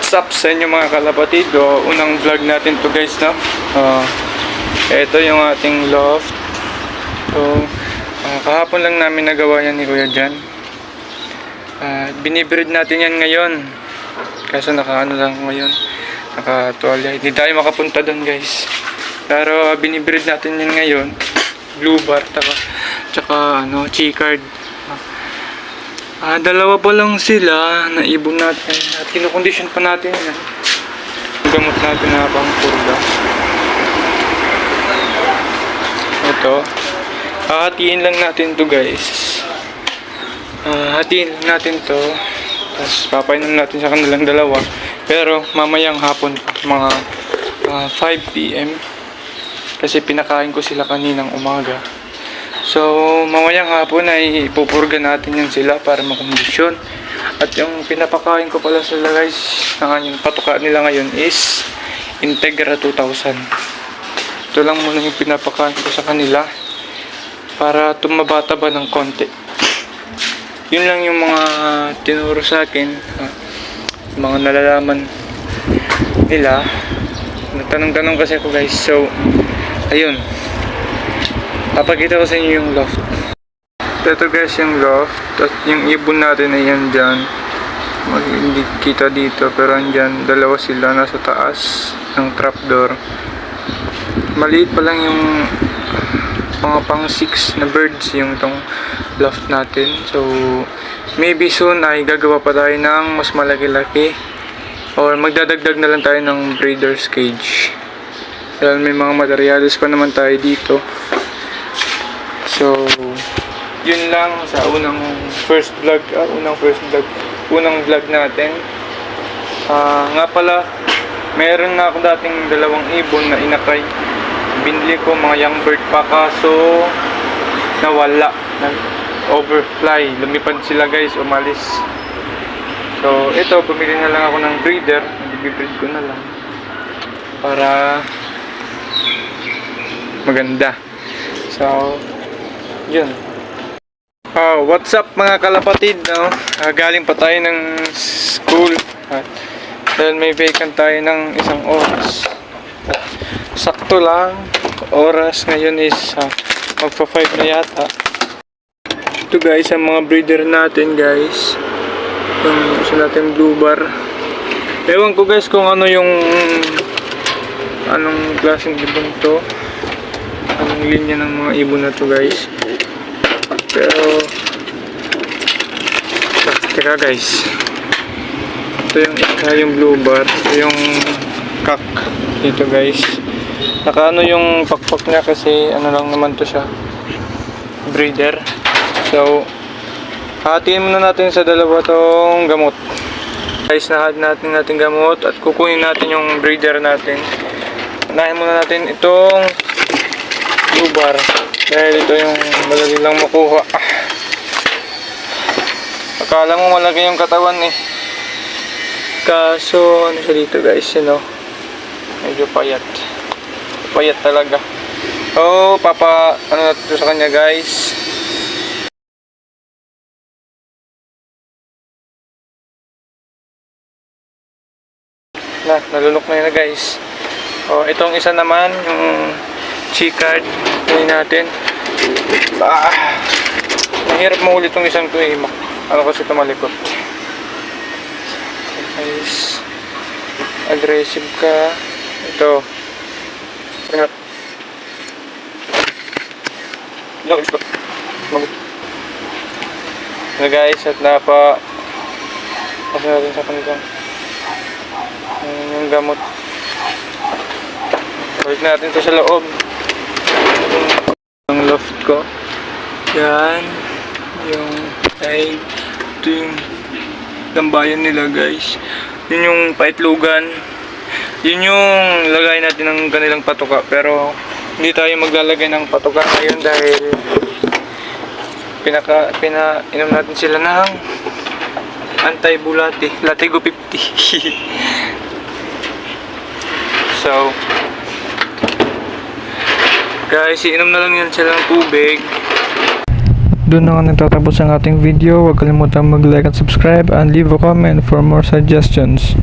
What's up sa inyo mga kalapatid? Unang vlog natin to guys, no? Ito yung ating loft. Kahapon lang namin nagawa yan ni Kuya Jan. Binibreed natin yan ngayon. Kaso nakaano lang ngayon. Nakatuwalya. Hindi tayo makapunta doon guys. Pero binibreed natin yan ngayon. Blue bar, tsaka chicard. Dalawa pa lang sila na ibon natin at kinukondisyon pa natin yan. Gamot natin na pang purga. Ito. Hatiin lang natin to guys. Hatiin natin to. Tapos papainom natin sa kanilang dalawa. Pero mamayang hapon pa, mga 5 PM. Kasi pinakain ko sila kaninang umaga. So, mamayang hapon ay ipupurga natin yan sila para makondisyon. At yung pinapakain ko pala sila guys, yung patuka nila ngayon is Integra 2000. Ito lang muna yung pinapakain ko sa kanila para tumabata ba ng konti. Yun lang yung mga tinuro sa akin, mga nalalaman nila. Nagtanong-tanong kasi ako guys. So, ayun. Papakita ko sa inyo yung loft. Ito guys yung loft. At yung ibon natin ay yan dyan. Hindi kita dito. Pero andyan, dalawa sila nasa taas ng trapdoor. Maliit pa lang yung mga pang 6 na birds yung itong loft natin. So, maybe soon ay gagawa pa tayo ng mas malaki-laki. Or magdadagdag na lang tayo ng breeder's cage. Dahil may mga materials pa naman tayo dito. So, yun lang sa unang vlog natin. Nga pala, meron na ako dating dalawang ibon na inakay. Binili ko mga young bird pa kaso nawala. Overfly. Lumipad sila guys, umalis. So, ito, bumili na lang ako ng breeder. Nag-breed ko na lang. Para maganda. So, yun. What's up mga kalapatid, no? Galing pa tayo ng school. Dahil may vacant tayo ng isang oras. Sakto lang. Oras ngayon is magpa 5 na yata. Ito guys, ang mga breeder natin guys. Yung isa natin blue bar. Ewan ko guys kung ano yung anong klaseng ibon to. Anong linya ng mga ibon na to guys. Pero teka guys, ito yung blue bar, ito yung cock dito guys. Nakaano yung pakpak niya kasi ano lang naman to siya, breeder. So hatiin muna natin sa dalawa tong gamot guys. Nahad natin gamot at kukunin natin yung breeder natin. Unahin muna natin itong blue bar dahil ito yung madali lang makuha. Akala mo malaki yung katawan eh, kaso ano siya dito guys, medyo payat talaga. Ano natin sa kanya guys, nalunok na yun guys. Itong isa naman yung chicard natin. Mahirap mahuli itong isang to eh. Kasi tumalikot guys. Aggressive ka. Ito guys, at kasi natin sa kanila yung gamot. Balik natin ito sa loob ng loft ko. Yan ito yung tambayan nila guys. Yun yung paitlugan. Yun yung lagay natin ng kanilang patuka. Pero hindi tayo maglalagay ng patuka ngayon dahil pinainom natin sila ng anti-bulati, Latigo 50. So guys, iinom na lang yan sila ng tubig. Doon na nga nagtatapos ang ating video. Huwag kalimutan mag-like at subscribe and leave a comment for more suggestions.